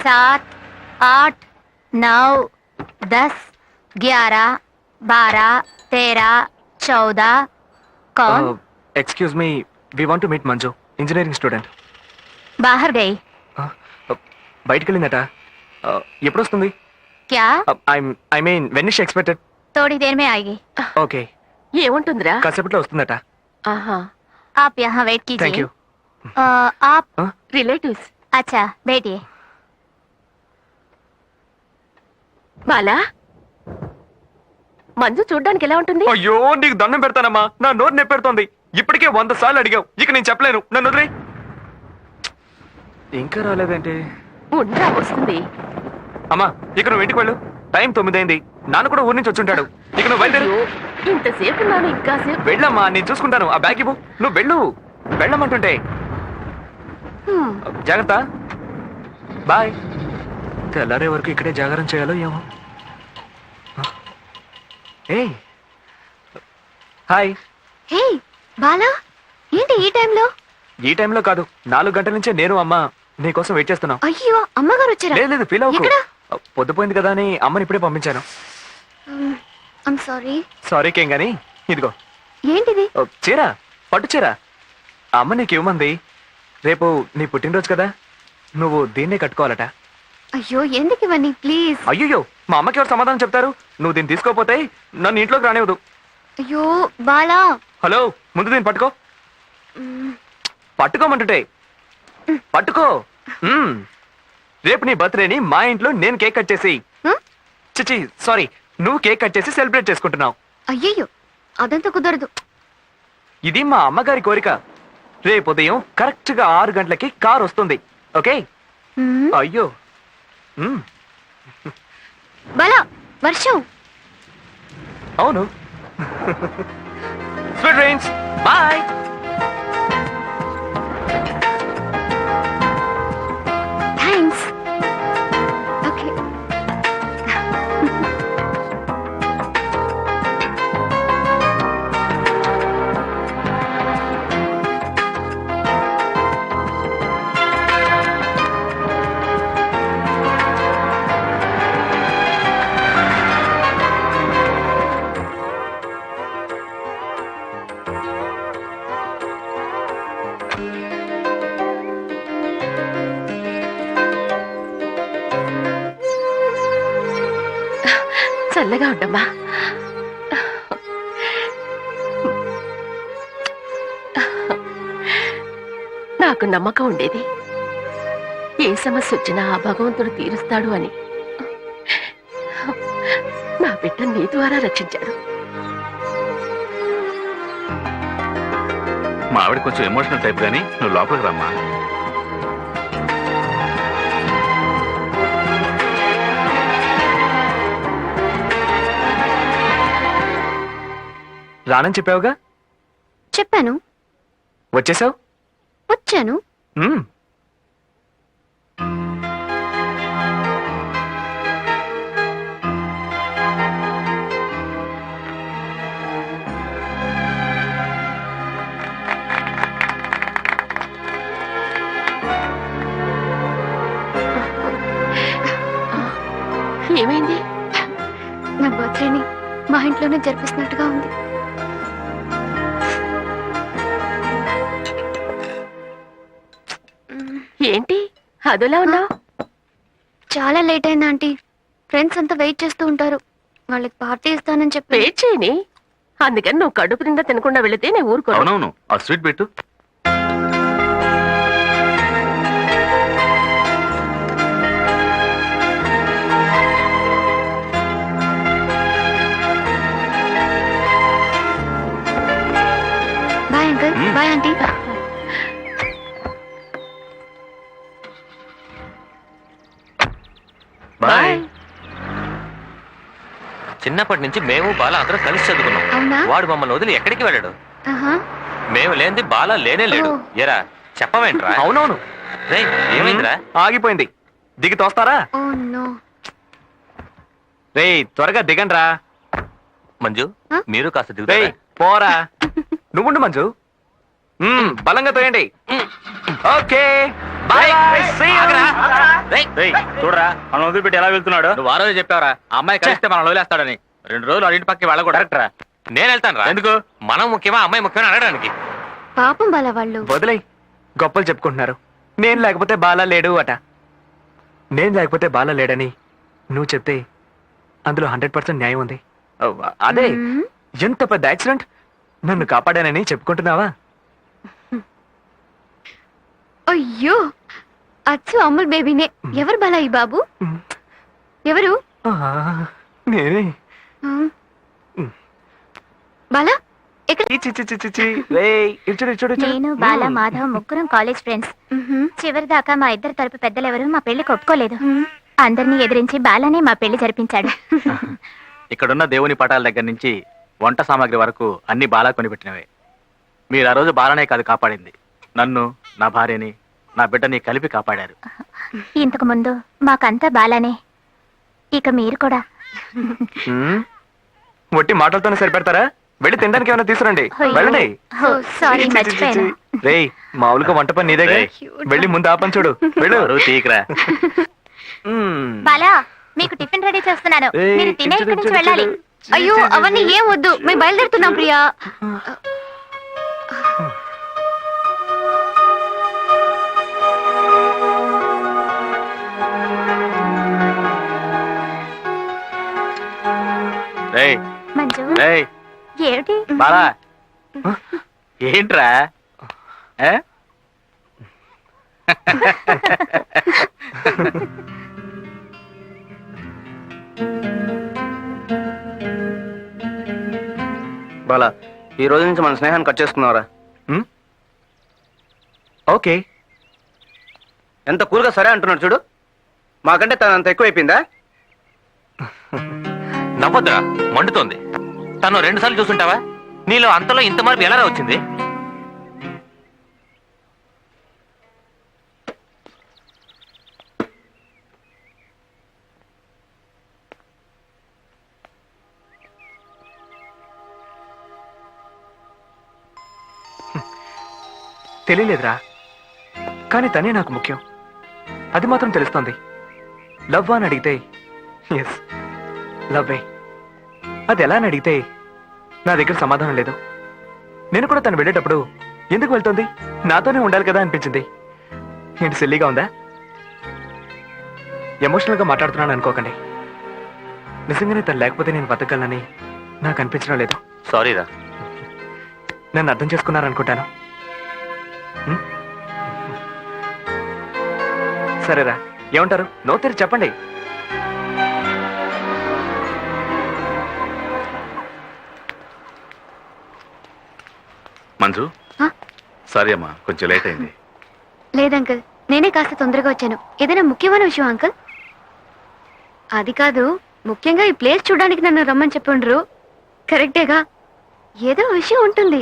7, 8, 9, 10, 11, 12, 13, 14. कौन? Excuse me, we want to meet Manju, engineering student. बाहर गई. బయటికి వెళ్ళిందట. ఎప్పుడు వస్తుంది? क्या? I mean when is expected? थोड़ी देर में आएगी. ఓకే, ఏముంటుందిరా? కాసేపట్లో వస్తుందట. ఆహా, आप यहाँ वेट థ్యాంక్ कीजिए. యూ. आप రిలేటివ్స్. अच्छा बैठिए. బాలా, మంజు చూడ్డానికి ఎలా ఉంటుంది? అయ్యో నీకు దండం పెడతానమ్మా, నా నోరు నెప్పెడుతోంది. ఇప్పటికే 100 సార్లు అడిగావు, ఇక నేను చెప్పలేను, నన్ను వదిలే. ఇంకా రాలేదేంటి? ఉండరా, వస్తుంది. అమ్మా ఇక నువ్వు ఇంటికి వెళ్ళు, టైం 9 అయింది. నాన్న కూడా ఊరి నుంచి వచ్చుంటాడు. ఇక నువ్వు బయలుదేరు. అయ్యో, ఇంతసేపు ఉన్నాను, ఇంకాసేపు. వెళ్ళమ్మా, నేను చూసుకుంటాను. ఆ బ్యాగ్ ఇవ్వు. నువ్వు వెళ్ళు, వెళ్ళమంటుంటే. హ్మ్. జాగ్రత్త, బాయ్. తెల్లారే వరకు ఇక్కడే జాగారం చేయాలో ఏమో. ఏయ్ హాయ్. హే బాలా, ఏంటి ఈ టైంలో? ఈ టైంలో కాదు, 4 గంటల నుంచే నేను అమ్మ నీకోసం వెయిట్ చేస్తున్నాం. అయ్యో అమ్మగారు వచ్చారా? లేదు ఫీల్ అవ్వకు. ఎక్కడ? పొద్దుపోయింది కదా అని అమ్మని ఇప్పుడే పంపించాను. I'm sorry. సారీకేం గాని ఇదిగో ఏంటిది? చీర, పట్టు చీర. అమ్మ నీకు ఇవ్వమంది. రేపు నీ పుట్టినరోజు కదా, నువ్వు దీన్నే కట్టుకోవాలట. అయ్యో ఎందుకు ఇవన్నీ, ప్లీజ్. అయ్యో మా అమ్మకి ఎవరు సమాధానం చెప్తారు? నువ్వు దీన్ని తీసుకోపోతే నన్ను ఇంట్లోకి రానివ్వదు. అయ్యో బాలా. హలో, ముందు దీన్ని పట్టుకో. పట్టుకోమంటుంటే పట్టుకో. రేపు నీ బర్త్డేని మా ఇంట్లో నేను కేక్ కట్ చేసి, చిచి సారీ, నువ్వు కేక్ కట్ చేసి సెలబ్రేట్ చేసుకుంటున్నావు. అయ్యయ్యో అదంతా కుదరదు. ఇది మా అమ్మగారి కోరిక. రేపు ఉదయం కరెక్ట్ గా 6 గంటలకి కార్ వస్తుంది. ఓకే? అయ్యో బాలా, వర్షం. అవును. Sweet dreams, bye. Thanks. Okay. చల్లగా ఉండమ్మా. నాకు నమ్మకం ఉండేది, ఏ సమస్య వచ్చినా ఆ భగవంతుడు తీరుస్తాడు అని. నా బిడ్డ నీ ద్వారా రక్షించాడు. మా ఆవిడ కొంచెం ఎమోషనల్ టైప్ గానీ నువ్వు లోపలికి రమ్మా. రానని చెప్పావుగా? చెప్పాను. వచ్చేసావు? వచ్చాను. ఏమైంది? నా బర్త్డేని మా ఇంట్లోనే జరిపిస్తున్నట్టుగా ఉంది. ఏంటి అదోలా ఉన్నావు? చాలా లేట్ అయింది ఆంటీ. ఫ్రెండ్స్ అంతా వెయిట్ చేస్తూ ఉంటారు. వాళ్ళకి పార్టీ ఇస్తానని చెప్పి. వెయిట్ చేయని, అందుకని నువ్వు కడుపు నిండా తినకుండా వెళితే నేను ఊరుకో. అవునవును, ఆ స్వీట్ పెట్టు. Bye uncle. Bye aunty. Bye. చిన్నప్పటి నుంచి మేము బాల అందరం కలిసి చదువుకున్నాం. అవునా? వాడు మమ్మల్ని వదిలి ఎక్కడికి వెళ్ళాడు. ఆహా. మేము లేనిది బాల లేనే లేడు. ఎరా చెప్పవేంట్రా? అవునవును. రేయ్ ఏమైందిరా? ఆగిపోయింది. దిగి తోస్తారా? Oh no. రేయ్ త్వరగా దిగండ్రా. మంజు మీరు కాస్త రేయ్ దిగుతారా? పోరా. నువ్వుండు మంజు. బలంగా తోయండి. Okay bye. See you. ఆగరా. రేయ్, రేయ్ చూడరా మనం వదిలిపెట్టి ఎలా వెళ్తున్నాడు నువ్వు ఆ రోజు చెప్పావరా ఆ అమ్మాయి కలిస్తే మనం వదిలేస్తాడని 2 రోజులు అడిగి పక్కకి వెళ్ళకూడదు. కరెక్ట్ రా నేను వెళ్తాను రా. ఎందుకు మనం ముఖ్యమా అమ్మాయి ముఖ్యమా అడగడానికి? పాపం బాలా వాళ్ళు. వదిలే, గొప్పలు చెప్పుకుంటున్నారు. నేను లేకపోతే బాలా లేడు అట. నేను లేకపోతే బాలా లేడని నువ్వు చెప్తే అందులో 100% న్యాయం ఉంది. అదే, మ్మ్. ఎంత పెద్ద యాక్సిడెంట్, నన్ను కాపాడానని చెప్పుకుంటున్నావా? అయ్యో, అచ్చు అమ్ముల్ బేబీనే. ఎవరు బాలా ఈ బాబు? ఎవరు? ఆ, నేనే. మ్మ్. బాలా ఎక్కడ? చి, చి, చి, చి, చి, చి. రేయ్, ఇటు చూడు, ఇటు చూడు, ఇటు చూడు. నేను బాల మాధవ్ ముగ్గురం కాలేజ్ ఫ్రెండ్స్. మ్మ్. చివరి దాకా మా ఇద్దరు తరపు పెద్దలెవరూ మా పెళ్లికి ఒప్పుకోలేదు. మ్మ్. అందరినీ ఎదిరించి బాలనే మా పెళ్లి జరిపించాడు. ఇక్కడున్న దేవుని పటాల దగ్గర నుంచి వంట సామాగ్రి వరకు అన్ని బాలా కొనిపెట్టినవే. మీరు ఆ రోజు బాలనే కాదు కాపాడింది, నన్ను, నా భార్యని, నా బిడ్డని కలిపి కాపాడారు. ఇంతకు ముందు మాకంతా బాలనే, ఇక మీరు కూడా. మ్మ్. ఒట్టి మాటలతోనే సరిపెడతారా? వెళ్ళి తినడానికి ఏమైనా తీసుకురండి. అయ్యో. వెళ్ళండి. ఓ, సారీ, చి, చి, చి, చి, మర్చిపోయాను. చి. రేయ్, మామూలుగా వంట పని నీదే. రేయ్. వెళ్ళి ముందు ఆపని చూడు. వెళ్ళు. బరువు తీయకురా. మ్మ్. బాలా, మీకు టిఫిన్ రెడీ చేస్తున్నాను. ఏయ్, మీరు తినే ఇటు ఇక్కడి నుంచి చూడు, వెళ్ళాలి. ఇటు చూడు. అయ్యో, అవన్నీ ఏం వద్దు, మేము బయలుదేరుతున్నాం ప్రియా. రేయ్ మంజు, రేయ్ ఏమిటి? బాలా ఏంట్రా ఏ? బాలా, ఈ రోజు నుంచి మన స్నేహాన్ని కట్ చేసుకున్నావరా? మ్మ్. ఓకే. ఎంత కూల్గా సరే అంటున్నాడు చూడు. మాకంటే తను అంత ఎక్కువైపోయిందా? నవ్వొద్దురా, మండుతోంది. తను 2 సార్లు చూసుంటావా? నీలో అంతలో ఇంత మార్పు ఎలా వచ్చింది? తెలియలేదురా, కానీ తనే నాకు ముఖ్యం. అది మాత్రం తెలుస్తోంది. లవ్ అని అడిగితే ఎస్, లవ్వే. అది ఎలా అని అడిగితే నా దగ్గర సమాధానం లేదు. నేను కూడా తను వెళ్ళేటప్పుడు ఎందుకు వెళ్తుంది, నాతోనే ఉండాలి కదా అనిపించింది. ఏంటి సిల్లీగా ఉందా? ఎమోషనల్గా మాట్లాడుతున్నాను అనుకోకండి. నిజంగానే తను లేకపోతే నేను బతకగలనని నాకు అనిపించడం లేదు. సారీరా. నన్ను అర్థం చేసుకున్నారనుకుంటాను. హ్మ్? సరేరా, ఏమంటారు? నో తెరి చెప్పండి. మంజు ఆ? సారీ అమ్మా, కొంచెం లేట్ అయింది. లేదంకుల్, నేనే కాస్త తొందరగా వచ్చాను. ఏదైనా ముఖ్యమైన విషయం అంకుల్? అది కాదు, ముఖ్యంగా ఈ ప్లేస్ చూడడానికి నన్ను రమ్మని చెప్పుండ్రు. కరెక్టేగా? ఏదో విషయం ఉంటుంది,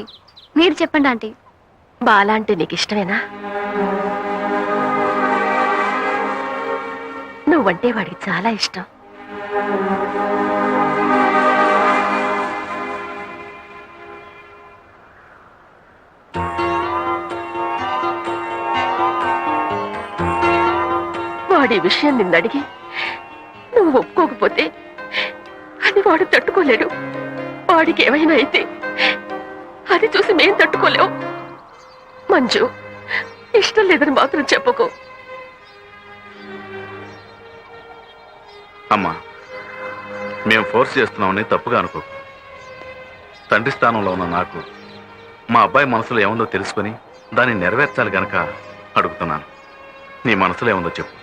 మీరు చెప్పండి ఆంటీ. బాలా అంటే నీకు ఇష్టమేనా? నువ్వంటే వాడికి చాలా ఇష్టం. వాడి విషయం నిన్నడిగి నువ్వు ఒప్పుకోకపోతే అది వాడు తట్టుకోలేడు. వాడికి ఏమైనా అయితే అది చూసి మేం తట్టుకోలేవు. మంజు, ఇష్టం లేదని మాత్రం చెప్పుకో. అమ్మా, మేము ఫోర్స్ చేస్తున్నామని తప్పుగా అనుకో. తండ్రి స్థానంలో ఉన్న నాకు మా అబ్బాయి మనసులో ఏముందో తెలుసుకొని దాన్ని నెరవేర్చాలి గనక అడుగుతున్నాను. నీ మనసులో ఏముందో చెప్పు.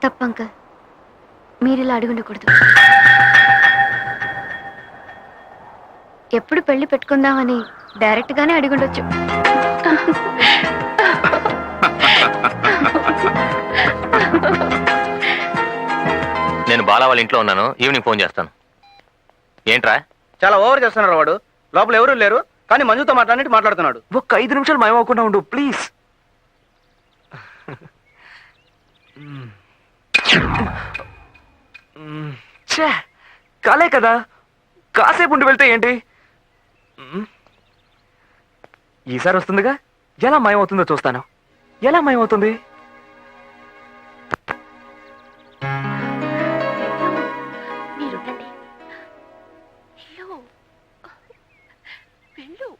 తప్పు అంకుల్, మీరు ఇలా అడుగుండకూడదు. ఎప్పుడు పెళ్లి పెట్టుకుందామని డైరెక్ట్ గానే అడిగుండొచ్చు. నేను బాలా వాళ్ళ ఇంట్లో ఉన్నాను, ఈవినింగ్ ఫోన్ చేస్తాను. ఏంట్రా? చాలా ఓవర్ చేస్తున్నారు వాడు. లోపల ఎవరూ లేరు, కానీ మంజుతో మాట్లాడుతున్నాడు. ఒక్క 5 నిమిషాలు మాయమవకుండా ఉండు ప్లీజ్. ఛే, కాలే కదా, కాసేపు ఉండి వెళ్తే ఏంటి? ఈసారి వస్తుందిగా, ఎలా మాయమవుతుందో చూస్తాను. ఎలా మాయమవుతుంది? మీరుండండి. వెళ్ళు. వెళ్ళు.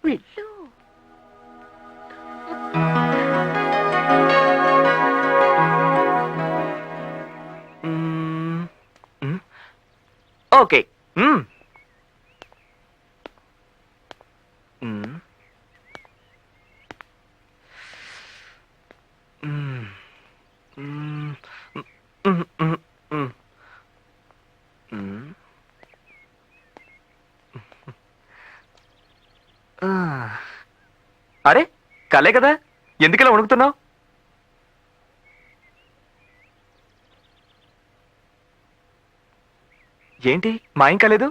వెళ్ళు. మ్మ్. మ్మ్. ఓకే. మ్మ్. మ్మ్. మ్మ్. మ్మ్. మ్మ్. మ్మ్. మ్మ్. మ్మ్. ఆ. అరే కలే కదా, ఎందుకలా వణుకుతున్నావు? ఏంటి మాయం కాలేదు?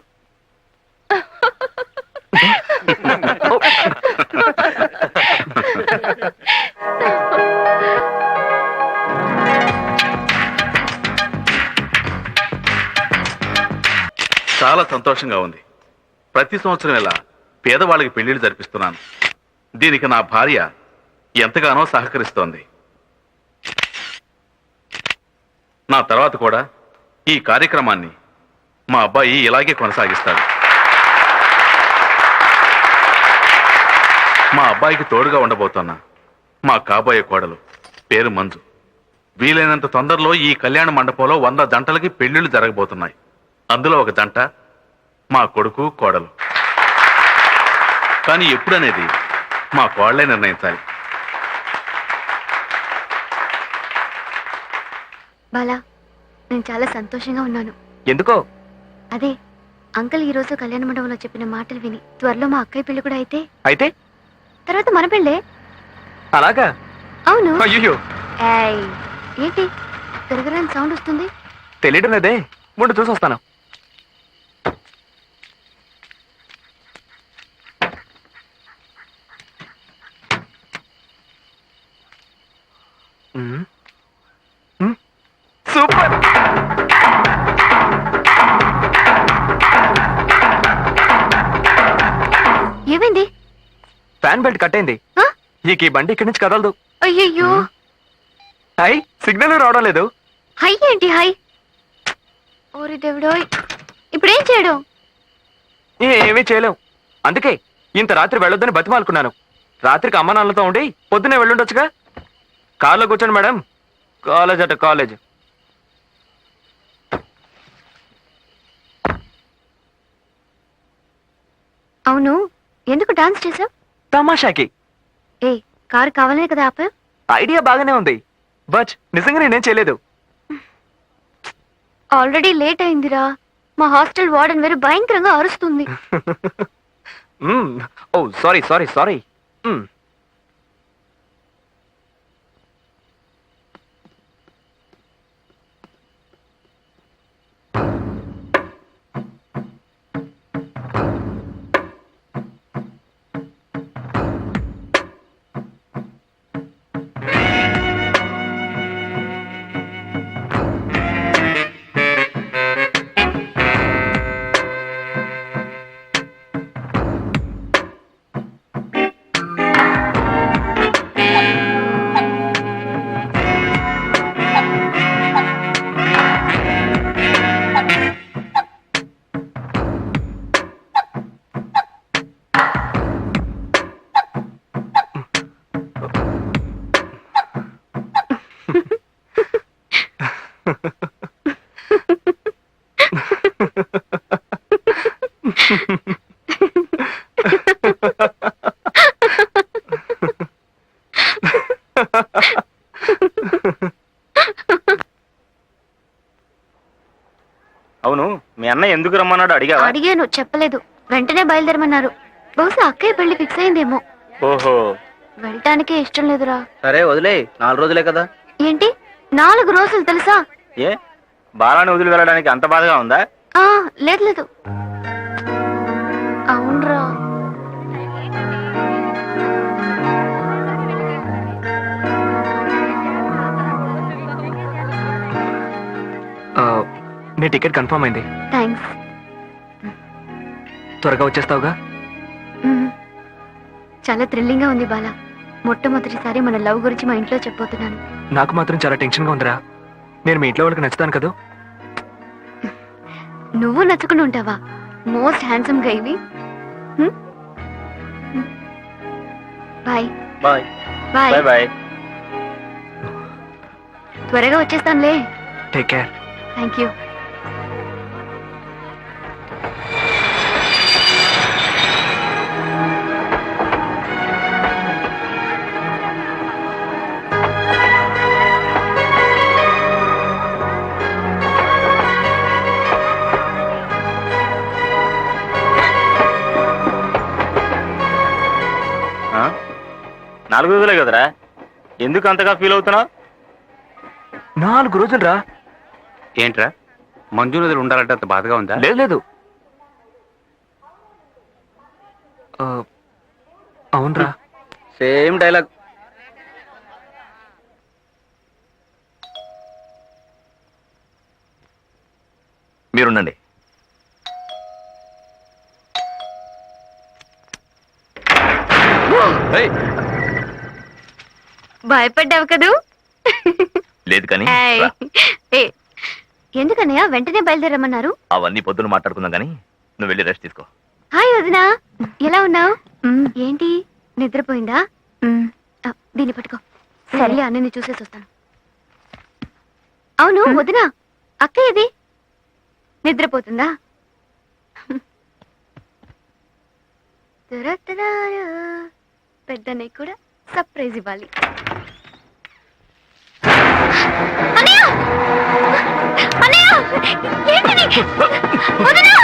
చాలా సంతోషంగా ఉంది. ప్రతి సంవత్సరం ఇలా పేదవాళ్ళకి పెళ్లిళ్ళు జరిపిస్తున్నాను. దీనికి నా భార్య ఎంతగానో సహకరిస్తోంది. నా తర్వాత కూడా ఈ కార్యక్రమాన్ని మా అబ్బాయి ఇలాగే కొనసాగిస్తాడు. మా అబ్బాయికి తోడుగా ఉండబోతున్నా మా కాబోయే కోడలు పేరు మంజు. వీలైనంత తొందరలో ఈ కళ్యాణ మండపంలో 100 జంటలకి పెళ్లిళ్ళు జరగబోతున్నాయి. అందులో ఒక జంట మా కొడుకు కోడలు. కానీ ఎప్పుడనేది మా కోడలే నిర్ణయించాలి. బాలా, నేను చాలా సంతోషంగా ఉన్నాను. ఎందుకో? అదే అంకుల్ ఈ రోజు కళ్యాణ మండపంలో చెప్పిన మాటలు విని త్వరలో మా అక్కయ్య పెళ్లి కూడా అయితే తర్వాత మన పెళ్ళే. అలాగా? అవును. అయ్యో, ఏయ్, ఏంటి తిరగరాని సౌండ్ వస్తుంది? తెలియడం లేదే, ముందు చూసి వస్తాను. మ్మ్. మ్మ్. సూపర్. ఏమైంది? ఫ్యాన్ బెల్ట్ కట్ అయింది. ఆ? ఈ బండి ఇక్కడి నుంచి కదలదు. అయ్యయ్యో. హై, సిగ్నల్ రావడం లేదు. హై ఏంటి హై? ఓరి దేవుడో, ఇప్పుడేం చేయడం? ఏమీ చేయలేం. అందుకే ఇంత రాత్రి వెళ్ళొద్దని బతిమాలుకున్నాను. రాత్రికి అమ్మ నాన్నలతో ఉండి పొద్దునే వెళ్ళుండొచ్చుగా. కార్లో కూర్చోండి మేడం, కాలేజ్ అట కాలేజ్. అవును, ఎందుకు డాన్స్ చేసావు? తమాషాకి. ఏ, కారు కావాలనే కదా ఆపా? ఐడియా బాగానే ఉంది, బట్ నిజంగా నేనేం చేయలేదు. ఆల్రెడీ లేట్ అయిందిరా. మా హాస్టల్ వార్డెన్ వేరు భయంకరంగా అరుస్తుంది. ఓ సారీ సారీ సారీ. అవును, మీ అన్న ఎందుకు రమ్మన్నాడు అడిగావా? అడిగాను, చెప్పలేదు. వెంటనే బయలుదేరమన్నారు. బహుశా అక్కయ్య పెళ్లి ఫిక్స్ అయిందేమో. ఓహో, వెళ్ళటానికే ఇష్టం లేదురా. సరే వదిలే, 4 రోజులే కదా. ఏంటి 4 రోజులు తెలుసా? ఏ, బాలాని వదిలి వెళ్ళడానికి అంత బాధగా ఉందా? ఆ, లేదు లేదు. అవునరా. నీ టికెట్ కన్ఫర్మ్ అయింది. థ్యాంక్స్. త్వరగా వచ్చేస్తావుగా? చాలా థ్రిల్లింగ్ గా ఉంది బాల. మొట్టమొదటిసారి మన లవ్ గురించి మా ఇంట్లో చెప్పబోతున్నాను. నాకు మాత్రం చాలా టెన్షన్ గా ఉందిరా. నేను మీ ఇంట్లో వాళ్ళకి నచ్చుతాను కదా. నువ్వు నచ్చుకుని ఉంటావా? మోస్ట్ హ్యాండ్సమ్ గా ఇవి. Bye bye bye. Bye bye. త్వరగా వచ్చేస్తానులే. Take care. Thank you. ఆ? 4 రోజులే కదరా, ఎందుకు అంతగా ఫీల్ అవుతున్నావు? 4 రోజులు రా. ఏంట్రా, మంజు నదులు ఉండాలంటే అంత బాధగా ఉందా? లేదు లేదు. అవునరా. Same dialogue. మీరుండండి. భయపడ్డావు కదూ? లేదు కానీ ఏయ్. రా. ఏ, ఎందుకన్నయ్య వెంటనే బయలుదేరమ్మన్నారు? అవన్నీ పొద్దున మాట్లాడుకుందాం కానీ నువ్వు వెళ్ళి రెస్ట్ తీసుకో. హాయ్ వదినా, ఎలా ఉన్నావు? ఏంటి నిద్రపోయిందా? దీన్ని పట్టుకో. సరేలే, అన్నని చూసేసి వస్తాను. అవును వదినా, అక్క ఏది? నిద్రపోతుందా? పెద్దన్నయ్య కూడా సర్ప్రైజ్ ఇవ్వాలి. అన్నయ్య! అన్నయ్య! ఏంటిది? వదినా!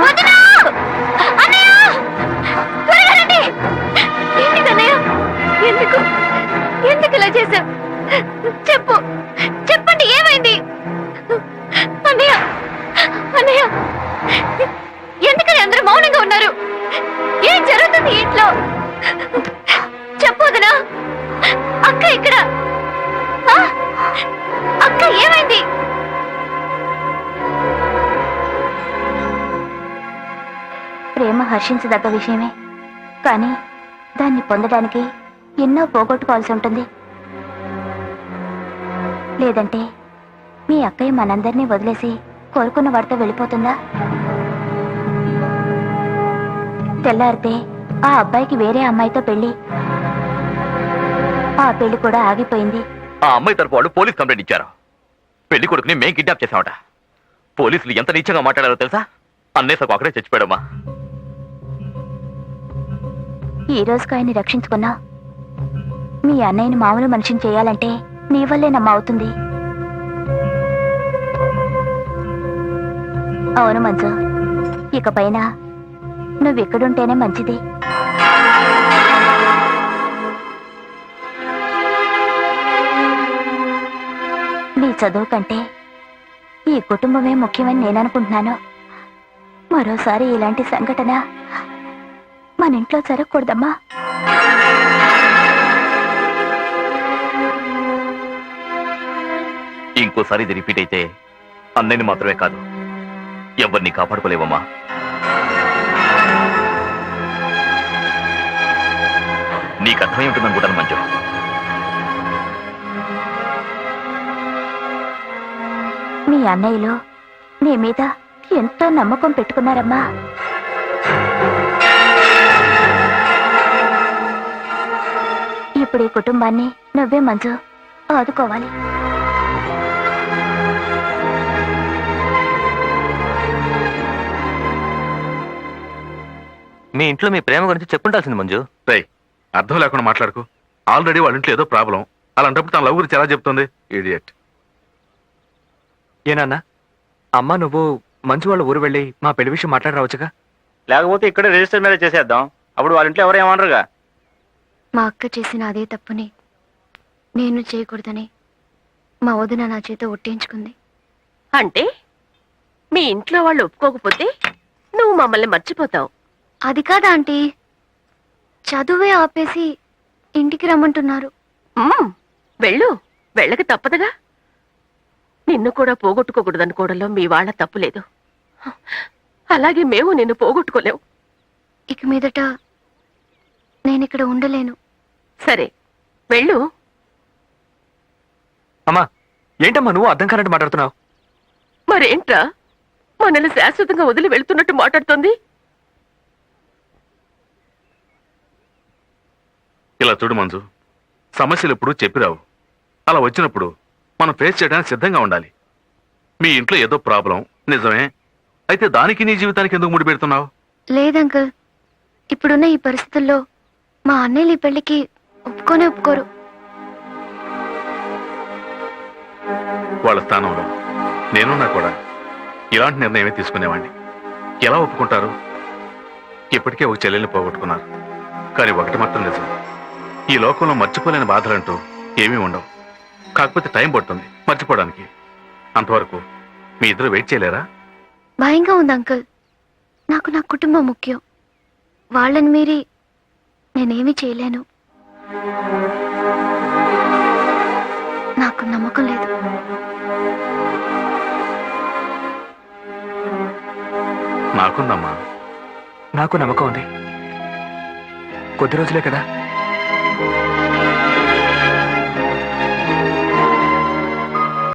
వదినా! అన్నయ్య! త్వరగా రండి! ఏంటిదన్నయ్య? ఎందుకు ఇలా చేశావు? చెప్పు, చెప్పండి, ఏమైంది? అన్నయ్య! అన్నయ్య! ఎందుకని అందరూ మౌనంగా ఉన్నారు? ఏం జరుగుతుంది ఇంట్లో? చెప్పు వదినా, అక్క ఇక్కడ. అక్క ఏమైంది? ప్రేమ హర్షించదగ్గ విషయమే, కానీ దాన్ని పొందడానికి ఎన్నో పోగొట్టుకోవాల్సి ఉంటుంది. లేదంటే మీ అక్కయ్య మనందరినీ వదిలేసి కోరుకున్న వాడితో వెళ్ళిపోతుందా? తెల్లారితే ఆ అబ్బాయికి వేరే అమ్మాయితో పెళ్లి. ఆ పెళ్లి కూడా ఆగిపోయింది. ఆ అమ్మాయి తరపు వాళ్ళు పోలీస్ కంప్లైంట్ ఇచ్చారు. పెళ్లి కొడుకుని మేం కిడ్నాప్ చేసామట. పోలీసులు ఎంత నీచంగా మాట్లాడారో తెలుసా? అన్నేసకు అక్కడే చచ్చిపోయాడమ్మా. ఈ రోజుకు ఆయన్ని రక్షించుకున్నా, మీ అన్నయ్యని మామూలు మనిషిని చేయాలంటే నీ వల్లేనమ్మా అవుతుంది. అవును మంజు, ఇకపైన నువ్వెక్కడుంటేనే మంచిది. నీ చదువు కంటే ఈ కుటుంబమే ముఖ్యమని నేను అనుకుంటున్నాను. మరోసారి ఇలాంటి సంఘటన మన ఇంట్లో జరగకూడదమ్మా. ఇంకోసారి ఇది రిపీట్ అయితే అన్నయ్యని మాత్రమే కాదు, ఎవరిని కాపాడుకోలేవమ్మా. నీకు అర్థమై ఉంటుందనుకుంటాను మంజు. మీ అన్నయ్యలు నీ మీద ఎంతో నమ్మకం పెట్టుకున్నారమ్మా. ఇప్పుడు ఈ కుటుంబాన్ని నువ్వే మంజు ఆదుకోవాలి. మీ ఇంట్లో మీ ప్రేమ గురించి చెప్పుంటాల్సింది మంజు. రేయ్, అర్థం లేకుండా మాట్లాడుకో. ఆల్రెడీ వాళ్ళ ఇంట్లో ఏదో ప్రాబ్లం. అలాంటప్పుడు తన లవ్ గురించి ఎలా చెప్తుంది? ఇడియట్. ఏనాన్న, అమ్మ నువ్వు మంచు వాళ్ళ ఊరు వెళ్ళి మా పెళ్లి విషయం మాట్లాడరావచ్చుగా. లేకపోతే ఇక్కడే రిజిస్టర్ మీద చేసేద్దాం. అప్పుడు వాళ్ళ ఇంట్లో ఎవరు ఏమనరుగా. మా అక్క చేసిన అదే తప్పుని నేను చేయకూడదని మా వదిన నా చేత ఒట్టేయించుకుంది. అంటే మీ ఇంట్లో వాళ్ళు ఒప్పుకోకపోతే నువ్వు మమ్మల్ని మర్చిపోతావు. అది కాదా ఆంటీ, చదువే ఆపేసి ఇంటికి రమ్మంటున్నారు. వెళ్ళు, వెళ్ళక తప్పదుగా. నిన్ను కూడా పోగొట్టుకోకూడదనుకోవడంలో మీ వాళ్ళ తప్పు లేదు. అలాగే మేము నిన్ను పోగొట్టుకోలేవు. ఇక మీదట నేను ఇక్కడ ఉండలేను. సరే వెళ్ళు. అమ్మా ఏంటమ్మా నువ్వు అర్థం కానట్టు మాట్లాడుతున్నావు? మరేంట్రా మనల్ని శాశ్వతంగా వదిలి వెళ్తున్నట్టు మాట్లాడుతోంది? ఇలా చూడు మంజు, సమస్యలు ఎప్పుడు చెప్పిరావు. అలా వచ్చినప్పుడు మనం ఫేస్ చేయడానికి సిద్ధంగా ఉండాలి. మీ ఇంట్లో ఏదో ప్రాబ్లం నిజమే, అయితే దానికి నీ జీవితానికి ఎందుకు ముడి పెడుతున్నావు? లేదు అంకుల్, ఇప్పుడున్న ఈ పరిస్థితుల్లో మా అన్నయ్యలు ఈ పెళ్లికి ఒప్పుకోరు. వాళ్ళ స్థానంలో నేనున్నా కూడా ఇలాంటి నిర్ణయమే తీసుకునేవాడిని. ఎలా ఒప్పుకుంటారు? ఇప్పటికే ఒక చెల్లెల్ని పోగొట్టుకున్నారు. కానీ ఒకటి మాత్రం నిజం, ఈ లోకంలో మర్చిపోలేని బాధలంటూ ఏమీ ఉండవు. కాకపోతే టైం పడుతుంది మర్చిపోవడానికి. అంతవరకు మీ ఇద్దరు వెయిట్ చేయలేరా? భయంగా ఉంది అంకుల్. నాకు నా కుటుంబం ముఖ్యం. వాళ్ళని మీరి నేనేమీ చేయలేను. నాకు నమ్మకం లేదు. నాకుందమ్మా. నాకు నమ్మకం ఉంది. కొద్ది రోజులే కదా.